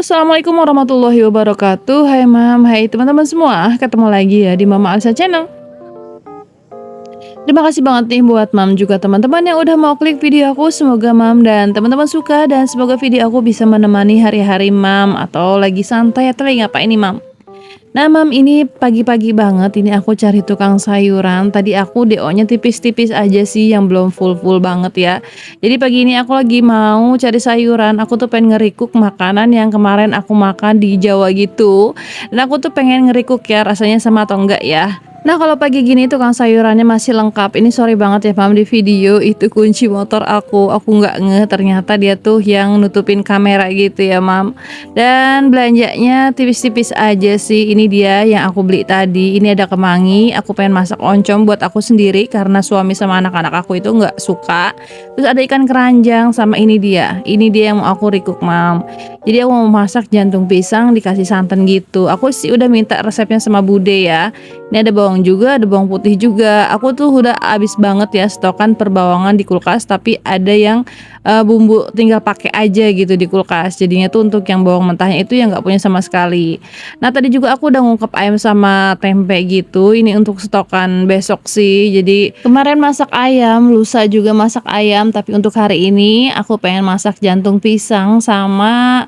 Assalamualaikum warahmatullahi wabarakatuh. Hai Mam, hai teman-teman semua. Ketemu lagi ya di Mama Alsa Channel. Terima kasih banget nih buat Mam juga teman-teman yang udah mau klik video aku. Semoga Mam dan teman-teman suka dan semoga video aku bisa menemani hari-hari Mam atau lagi santai atau lagi ngapain nih Mam. Nah Mam, ini pagi-pagi banget ini aku cari tukang sayuran. Tadi aku DO-nya tipis-tipis aja sih, yang belum full-full banget ya. Jadi pagi ini aku lagi mau cari sayuran. Aku tuh pengen ngerikuk makanan yang kemarin aku makan di Jawa gitu. Dan aku tuh pengen ngerikuk ya rasanya sama atau enggak ya. Nah kalau pagi gini tukang sayurannya masih lengkap. Ini sorry banget ya Mam, di video itu kunci motor aku nggak ngeh ternyata dia tuh yang nutupin kamera gitu ya Mam. Dan belanjanya tipis-tipis aja sih. Ini dia yang aku beli tadi. Ini ada kemangi. Aku pengen masak oncom buat aku sendiri karena suami sama anak-anak aku itu nggak suka. Terus ada ikan keranjang sama ini dia. Ini dia yang mau aku rikuk Mam. Jadi aku mau masak jantung pisang dikasih santan gitu. Aku sih udah minta resepnya sama Bude ya. Ini ada bawang juga, ada bawang putih juga. Aku tuh udah habis banget ya stokan perbawangan di kulkas, tapi ada yang bumbu tinggal pakai aja gitu di kulkas. Jadinya tuh untuk yang bawang mentahnya itu yang nggak punya sama sekali. Nah tadi juga aku udah ngungkep ayam sama tempe gitu. Ini untuk stokan besok sih. Jadi kemarin masak ayam, lusa juga masak ayam. Tapi untuk hari ini aku pengen masak jantung pisang sama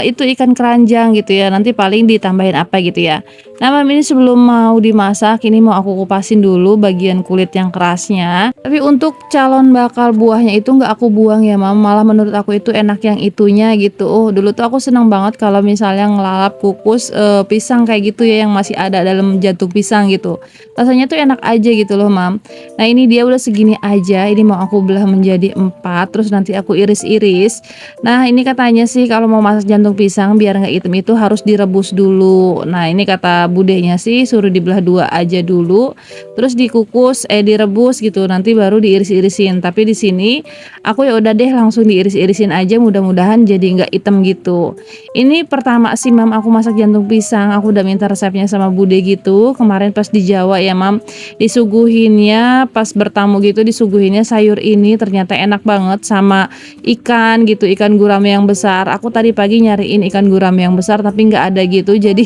itu ikan keranjang gitu ya. Nanti paling ditambahin apa gitu ya. Nah Mam, ini sebelum mau dimasak ini mau aku kupasin dulu bagian kulit yang kerasnya. Tapi untuk calon bakal buahnya itu nggak aku buang ya Mam, malah menurut aku itu enak yang itunya gitu. Oh dulu tuh aku seneng banget kalau misalnya ngelalap kukus pisang kayak gitu ya, yang masih ada dalam jantung pisang gitu. Rasanya tuh enak aja gitu loh Mam. Nah ini dia udah segini aja, ini mau aku belah menjadi 4, terus nanti aku iris-iris. Nah ini katanya sih kalau mau masak jantung pisang biar nggak hitam itu harus direbus dulu. Nah ini kata budenya sih suruh dibelah 2 aja dulu, terus dikukus direbus gitu, nanti baru diiris-irisin. Tapi di sini aku ya udah deh langsung diiris-irisin aja, mudah-mudahan jadi nggak hitam gitu. Ini pertama sih Mam aku masak jantung pisang, aku udah minta resepnya sama Bude gitu. Kemarin pas di Jawa ya Mam, disuguhinnya pas bertamu gitu, disuguhinnya sayur ini ternyata enak banget sama ikan gitu, ikan gurame yang besar. Aku tadi pagi nyariin ikan gurame yang besar tapi nggak ada gitu. Jadi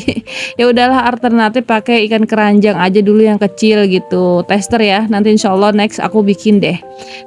ya udahlah, alternatif pakai ikan keranjang aja dulu yang kecil gitu. Tester ya. Nanti insya Allah next aku bikin deh.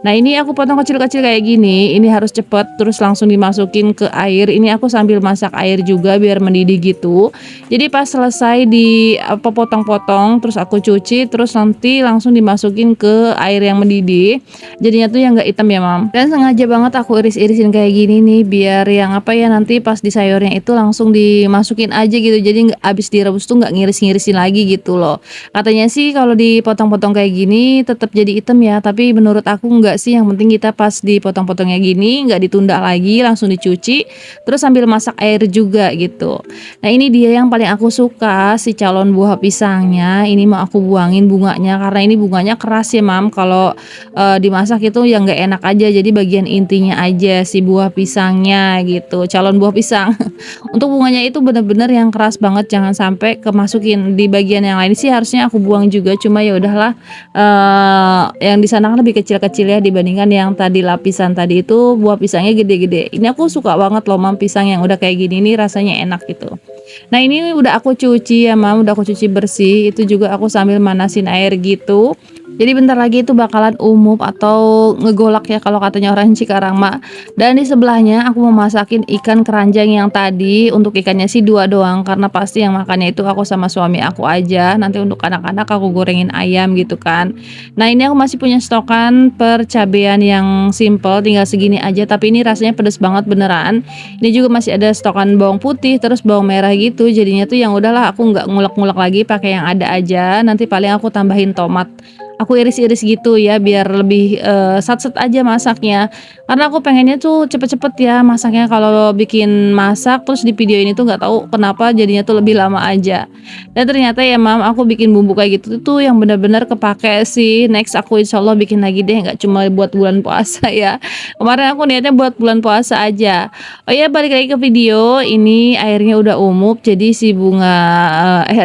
Nah ini aku potong kecil-kecil kayak gini. Ini harus cepet terus langsung dimasukin ke air. Ini aku sambil masak air juga biar mendidih gitu. Jadi pas selesai di potong-potong terus aku cuci, terus nanti langsung dimasukin ke air yang mendidih. Jadinya tuh yang nggak hitam ya Mam. Dan sengaja banget aku iris-irisin kayak gini nih biar yang apa ya, nanti pas di sayurnya itu langsung dimasukin aja gitu. Jadi nggak habis direbus tuh nggak ngiris-ngirisin lagi gitu loh. Katanya sih kalau dipotong-potong kayak gini tetap jadi hitam ya, tapi menurut aku nggak sih. Yang penting kita pas dipotong-potongnya gini nggak ditunda lagi, langsung dicuci terus sambil masak air juga gitu. Nah ini dia yang paling aku suka, si calon buah pisangnya. Ini mau aku buangin bunganya karena ini bunganya keras ya Mam. Kalau dimasak itu yang nggak enak aja, jadi bagian intinya aja si buah pisangnya gitu, calon buah pisang. Untuk bunganya itu bener-bener yang keras banget, jangan sampai kemasukin di bagian yang lain sih, harusnya aku buang juga. Cuma ya udahlah, yang di sana kan lebih kecil-kecil ya dibandingkan yang tadi lapisan tadi itu buah pisangnya gede-gede. Ini aku suka banget loh Mam, pisang yang udah kayak gini nih rasanya enak gitu. Nah ini udah aku cuci ya Mam, udah aku cuci bersih. Itu juga aku sambil manasin air gitu. Jadi bentar lagi itu bakalan umup atau ngegolak ya kalau katanya orang Cikarang mak. Dan di sebelahnya aku mau masakin ikan keranjang yang tadi. Untuk ikannya sih 2 doang karena pasti yang makannya itu aku sama suami aku aja. Nanti untuk anak-anak aku gorengin ayam gitu kan. Nah ini aku masih punya stokan percabean yang simple, tinggal segini aja. Tapi ini rasanya pedes banget beneran. Ini juga masih ada stokan bawang putih terus bawang merah gitu. Jadinya tuh yang udahlah aku nggak ngulek-ngulek lagi, pakai yang ada aja. Nanti paling aku tambahin tomat. Aku iris-iris gitu ya biar lebih sat-set aja masaknya. Karena aku pengennya tuh cepet-cepet ya masaknya. Kalau bikin masak terus di video ini tuh nggak tahu kenapa jadinya tuh lebih lama aja. Dan ternyata ya Mam, aku bikin bumbu kayak gitu tuh yang benar-benar kepake sih. Next aku insya Allah bikin lagi deh, nggak cuma buat bulan puasa ya. Kemarin aku niatnya buat bulan puasa aja. Oh ya, balik lagi ke video. Ini airnya udah umup, jadi si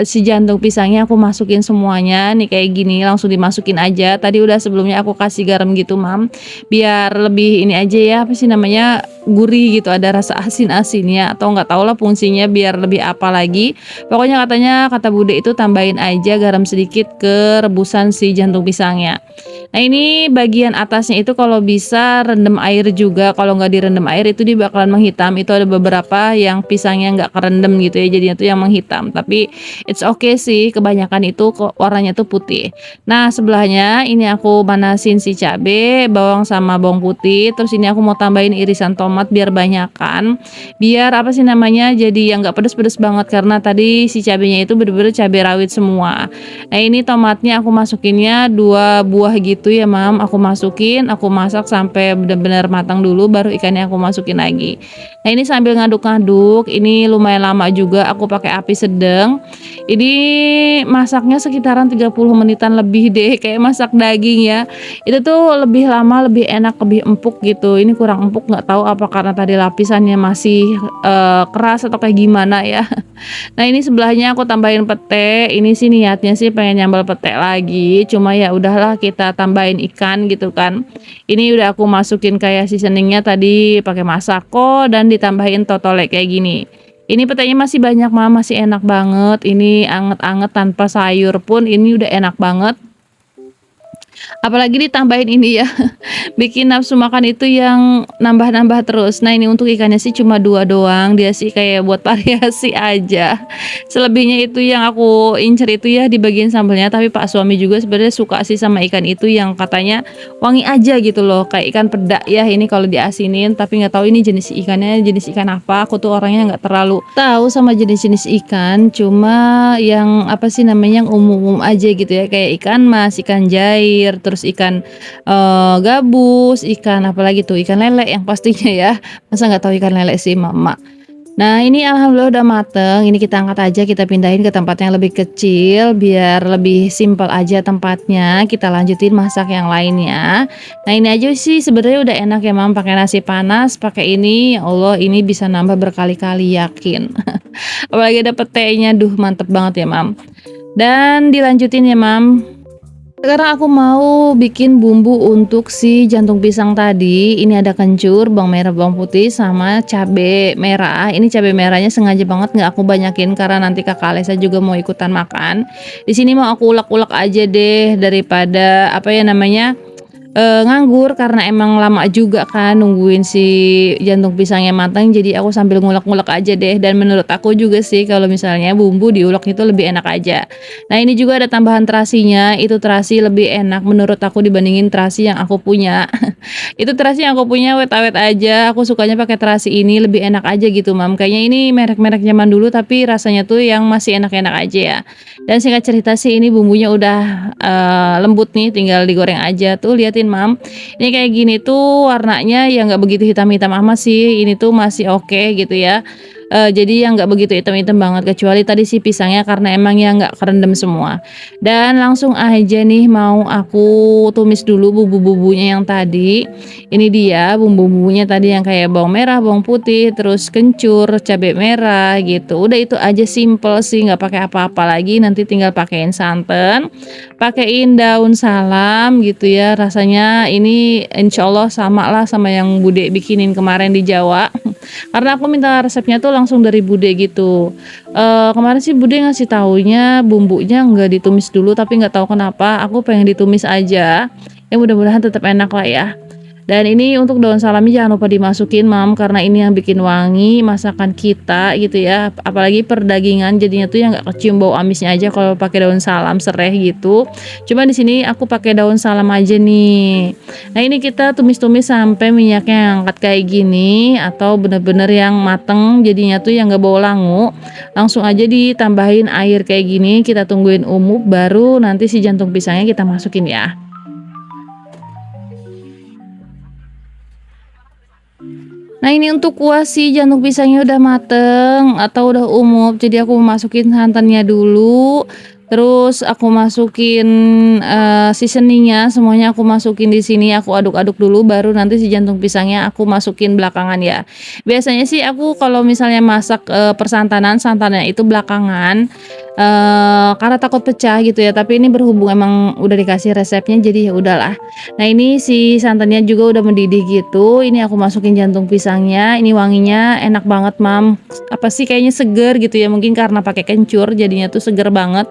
si jantung pisangnya aku masukin semuanya nih kayak gini, langsung dimasukin aja. Tadi udah sebelumnya aku kasih garam gitu Mam, biar lebih ini aja ya, apa sih namanya, gurih gitu, ada rasa asin-asinnya atau nggak tahu lah fungsinya biar lebih apa lagi. Pokoknya katanya kata Bude itu tambahin aja garam sedikit ke rebusan si jantung pisangnya. Nah ini bagian atasnya itu kalau bisa rendam air juga, kalau nggak direndam air itu dia bakalan menghitam. Itu ada beberapa yang pisangnya nggak kerendam gitu ya, jadinya tuh yang menghitam. Tapi it's okay sih, kebanyakan itu kok warnanya tuh putih. Nah sebelahnya ini aku manasin si cabe, bawang sama bawang putih. Terus ini aku mau tambahin irisan tomat biar banyakan. Biar apa sih namanya, jadi yang nggak pedes-pedes banget karena tadi si cabenya itu bener-bener cabai rawit semua. Nah ini tomatnya aku masukinnya 2 buah gitu ya Mam, aku masukin, aku masak sampai benar-benar matang dulu baru ikannya aku masukin lagi. Nah ini sambil ngaduk-ngaduk, ini lumayan lama juga aku pakai api sedang. Ini masaknya sekitaran 30 menitan lebih deh, kayak masak daging ya. Itu tuh lebih lama, lebih enak, lebih empuk gitu. Ini kurang empuk nggak tahu apa karena tadi lapisannya masih keras atau kayak gimana ya. Nah ini sebelahnya aku tambahin pete. Ini sih niatnya sih pengen nyambal pete lagi. Cuma ya udahlah kita tambahin ikan gitu kan. Ini udah aku masukin kayak seasoningnya tadi pakai masako dan ditambahin totole kayak gini. Ini petenya masih banyak Mam, masih enak banget. Ini anget-anget tanpa sayur pun ini udah enak banget. Apalagi ditambahin ini ya, bikin nafsu makan itu yang nambah-nambah terus. Nah ini untuk ikannya sih cuma 2 doang, dia sih kayak buat variasi aja. Selebihnya itu yang aku incer itu ya di bagian sambelnya, tapi Pak suami juga sebenarnya suka sih sama ikan itu yang katanya wangi aja gitu loh, kayak ikan pedak ya ini kalau diasinin, tapi nggak tahu ini jenis ikannya jenis ikan apa. Aku tuh orangnya nggak terlalu tahu sama jenis-jenis ikan, cuma yang apa sih namanya yang umum-umum aja gitu ya, kayak ikan mas, ikan jair, terus ikan gabus, ikan apalagi tuh, ikan lele yang pastinya ya. Masa nggak tahu ikan lele sih mama. Nah ini alhamdulillah udah mateng. Ini kita angkat aja, kita pindahin ke tempat yang lebih kecil biar lebih simpel aja tempatnya. Kita lanjutin masak yang lainnya. Nah ini aja sih sebenarnya udah enak ya mam, pakai nasi panas, pakai ini, ya Allah ini bisa nambah berkali-kali yakin. Apalagi ada petenya, duh mantep banget ya mam. Dan dilanjutin ya mam. Sekarang aku mau bikin bumbu untuk si jantung pisang tadi. Ini ada kencur, bawang merah, bawang putih, sama cabai merah. Ini cabai merahnya sengaja banget nggak aku banyakin karena nanti kakak Alesa juga mau ikutan makan. Di sini mau aku ulek-ulek aja deh daripada apa ya namanya nganggur karena emang lama juga kan nungguin si jantung pisangnya matang, jadi aku sambil ngulek-ngulek aja deh. Dan menurut aku juga sih kalau misalnya bumbu diulek itu lebih enak aja. Nah ini juga ada tambahan terasinya, itu terasi lebih enak menurut aku dibandingin terasi yang aku punya. Itu terasi yang aku punya awet-awet aja, aku sukanya pakai terasi ini lebih enak aja gitu mam. Kayaknya ini merek-merek zaman dulu tapi rasanya tuh yang masih enak-enak aja ya. Dan singkat cerita sih ini bumbunya udah lembut nih, tinggal digoreng aja tuh, liatin mam. Ini kayak gini tuh warnanya ya nggak begitu hitam-hitam amat sih, ini tuh masih oke gitu ya. Jadi yang nggak begitu hitam-hitam banget, kecuali tadi si pisangnya karena emang yang nggak kerendam semua. Dan langsung aja nih mau aku tumis dulu bumbu-bumbunya yang tadi. Ini dia bumbu-bumbunya tadi yang kayak bawang merah, bawang putih, terus kencur, cabai merah gitu. Udah itu aja simple sih, nggak pakai apa-apa lagi. Nanti tinggal pakein santan, pakein daun salam gitu ya. Rasanya ini insya Allah sama lah sama yang Bude bikinin kemarin di Jawa. Karena aku minta resepnya tuh langsung dari Bude gitu. Kemarin sih Bude ngasih taunya bumbunya nggak ditumis dulu, tapi nggak tahu kenapa aku pengen ditumis aja. Ya mudah-mudahan tetap enak lah ya. Dan ini untuk daun salamnya jangan lupa dimasukin mam, karena ini yang bikin wangi masakan kita gitu ya. Apalagi perdagingan jadinya tuh yang nggak kecium bau amisnya aja kalau pakai daun salam sereh gitu. Cuma di sini aku pakai daun salam aja nih. Nah ini kita tumis-tumis sampai minyaknya angkat kayak gini atau bener-bener yang mateng jadinya tuh yang nggak bau langu. Langsung aja ditambahin air kayak gini, kita tungguin umub baru nanti si jantung pisangnya kita masukin ya. Nah ini untuk kuah si jantung pisangnya udah mateng atau udah umum, jadi aku masukin santannya dulu, terus aku masukin seasoningnya semuanya aku masukin di sini, aku aduk-aduk dulu baru nanti si jantung pisangnya aku masukin belakangan ya. Biasanya sih aku kalau misalnya masak persantanan santannya itu belakangan. karena takut pecah gitu ya, tapi ini berhubung emang udah dikasih resepnya jadi ya udahlah. Nah ini si santannya juga udah mendidih gitu, ini aku masukin jantung pisangnya, ini wanginya enak banget Mam, apa sih kayaknya seger gitu ya, mungkin karena pakai kencur jadinya tuh seger banget.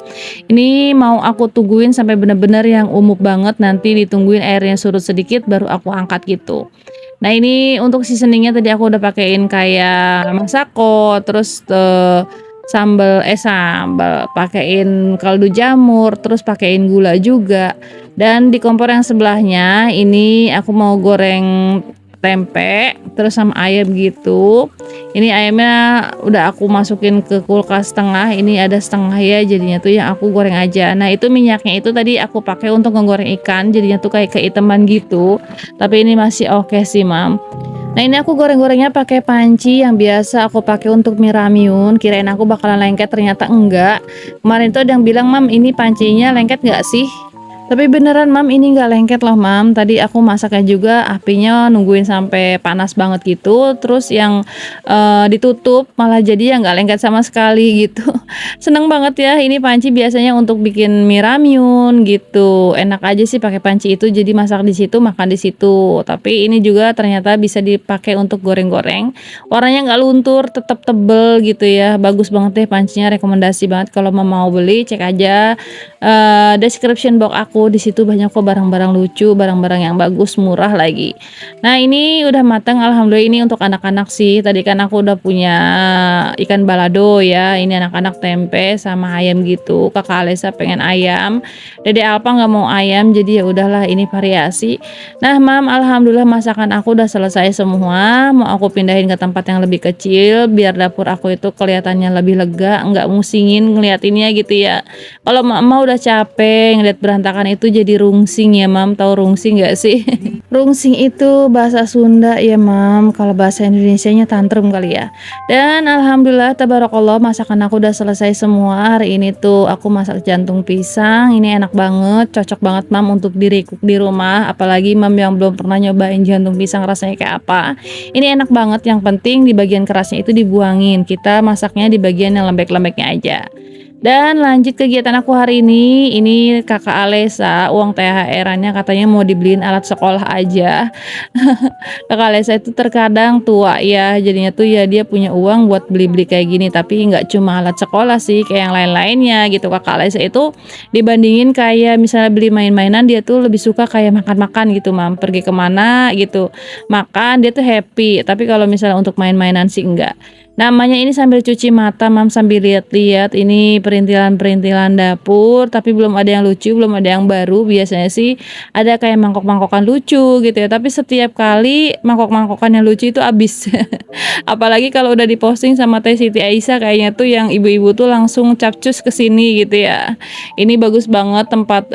Ini mau aku tungguin sampai bener-bener yang umub banget, nanti ditungguin airnya surut sedikit baru aku angkat gitu. Nah ini untuk seasoningnya tadi aku udah pakein kayak masako, terus, sambal, pakein kaldu jamur, terus pakein gula juga. Dan di kompor yang sebelahnya ini aku mau goreng tempe, terus sama ayam gitu. Ini ayamnya udah aku masukin ke kulkas setengah, ini ada setengah ya jadinya tuh yang aku goreng aja. Nah itu minyaknya itu tadi aku pakai untuk menggoreng ikan, jadinya tuh kayak keitaman gitu. Tapi ini masih oke sih, Mam. Nah ini aku goreng-gorengnya pakai panci yang biasa aku pakai untuk mie ramyun. Kirain aku bakalan lengket, ternyata enggak. Kemarin tuh ada yang bilang, "Mam, ini pancinya lengket nggak sih?" Tapi beneran Mam, ini nggak lengket loh Mam. Tadi aku masaknya juga apinya nungguin sampai panas banget gitu. Terus yang ditutup malah jadi ya nggak lengket sama sekali gitu. Seneng banget ya, ini panci biasanya untuk bikin mie ramyun gitu. Enak aja sih pakai panci itu, jadi masak di situ, makan di situ. Tapi ini juga ternyata bisa dipakai untuk goreng-goreng. Warnanya nggak luntur, tetap tebel gitu ya. Bagus banget deh pancinya, rekomendasi banget kalau mau beli cek aja description box aku, di situ banyak kok barang-barang lucu, barang-barang yang bagus, murah lagi. Nah, ini udah matang alhamdulillah, ini untuk anak-anak sih. Tadi kan aku udah punya ikan balado ya. Ini anak-anak tempe sama ayam gitu. Kakak Alesa pengen ayam. Dede Alpa nggak mau ayam, jadi ya udahlah ini variasi. Nah, Mam, alhamdulillah masakan aku udah selesai semua. Mau aku pindahin ke tempat yang lebih kecil biar dapur aku itu kelihatannya lebih lega, nggak musingin ngeliatinnya gitu ya. Kalau mama udah capek ngeliat berantakan itu jadi rungsing ya Mam, tahu rungsing nggak sih? Rungsing itu bahasa Sunda ya Mam, kalau bahasa Indonesianya tantrum kali ya. Dan alhamdulillah tabarakallah masakan aku udah selesai semua. Hari ini tuh aku masak jantung pisang, ini enak banget, cocok banget Mam untuk dirikuk di rumah. Apalagi Mam yang belum pernah nyobain jantung pisang rasanya kayak apa. Ini enak banget, yang penting di bagian kerasnya itu dibuangin. Kita masaknya di bagian yang lembek-lembeknya aja. Dan lanjut kegiatan aku hari ini kakak Alesa uang THR-annya katanya mau dibeliin alat sekolah aja. Kakak Alesa itu terkadang tua ya, jadinya tuh ya dia punya uang buat beli-beli kayak gini, tapi nggak cuma alat sekolah sih, kayak yang lain-lainnya gitu. Kakak Alesa itu dibandingin kayak misalnya beli main-mainan, dia tuh lebih suka kayak makan-makan gitu Mam, pergi kemana gitu, makan dia tuh happy. Tapi kalau misalnya untuk main-mainan sih enggak. Namanya ini sambil cuci mata Mam, sambil lihat-lihat ini perintilan-perintilan dapur, tapi belum ada yang lucu, belum ada yang baru. Biasanya sih ada kayak mangkok-mangkokan lucu gitu ya, tapi setiap kali mangkok-mangkokan yang lucu itu habis. Apalagi kalau udah diposting sama Teh Siti Aisyah, kayaknya tuh yang ibu-ibu tuh langsung capcus ke sini gitu ya. Ini bagus banget tempat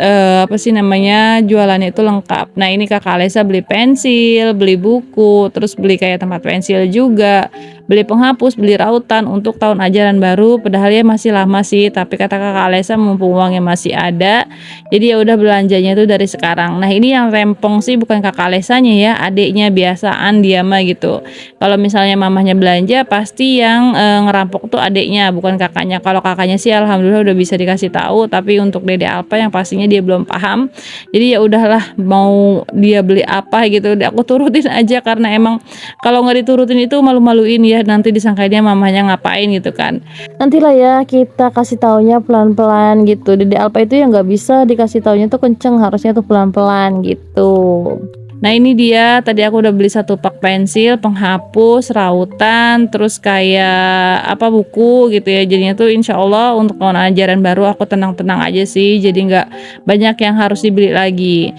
apa sih namanya, jualannya itu lengkap. Nah, ini Kakak Alesa beli pensil, beli buku, terus beli kayak tempat pensil juga, beli penghapus, beli rautan untuk tahun ajaran baru. Padahal ya masih lama sih, tapi kata Kakak Alesa mumpung uangnya masih ada, jadi ya udah belanjanya tuh dari sekarang. Nah, ini yang rempong sih bukan Kakak Alesanya ya, adiknya biasaan dia mah gitu. Kalau misalnya mamahnya belanja pasti yang ngerampok tuh adiknya bukan kakaknya. Kalau kakaknya sih alhamdulillah udah bisa dikasih tahu, tapi untuk Dede Alpa yang pastinya dia belum paham. Jadi ya udahlah, mau dia beli apa gitu udah aku turutin aja, karena emang kalau nggak diturutin itu malu-maluin ya, nanti disangkanya mamahnya ngapain gitu kan. Nantilah ya kita kasih taunya pelan-pelan gitu. Dede Alpa itu yang nggak bisa dikasih taunya tuh kenceng, harusnya tuh pelan-pelan gitu. Nah ini dia, tadi aku udah beli satu pak pensil, penghapus, rautan, terus kayak apa buku gitu ya. Jadinya tuh insya Allah untuk tahun ajaran baru aku tenang-tenang aja sih, jadi nggak banyak yang harus dibeli lagi.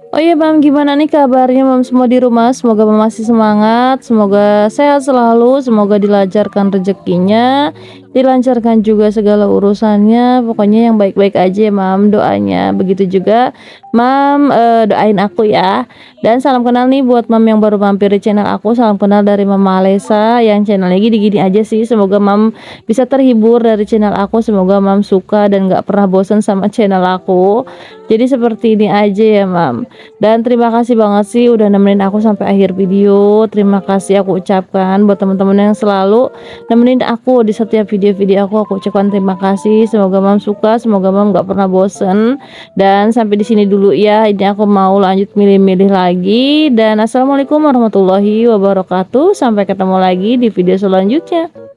Oh iya Mam, gimana nih kabarnya Mam semua di rumah? Semoga Mam masih semangat, semoga sehat selalu, semoga dilancarkan rezekinya, dilancarkan juga segala urusannya. Pokoknya yang baik-baik aja ya Mam, doanya. Begitu juga Mam, doain aku ya. Dan salam kenal nih buat Mam yang baru mampir di channel aku. Salam kenal dari Mama Alesa yang channelnya gini-gini aja sih. Semoga Mam bisa terhibur dari channel aku, semoga Mam suka dan gak pernah bosan sama channel aku. Jadi seperti ini aja ya Mam. Dan terima kasih banget sih udah nemenin aku sampai akhir video. Terima kasih aku ucapkan buat teman-teman yang selalu nemenin aku di setiap video video-video aku ucapkan terima kasih. Semoga mam suka, semoga mam gak pernah bosen. Dan sampai di sini dulu ya. Ini aku mau lanjut milih-milih lagi. Dan assalamualaikum warahmatullahi wabarakatuh. Sampai ketemu lagi di video selanjutnya.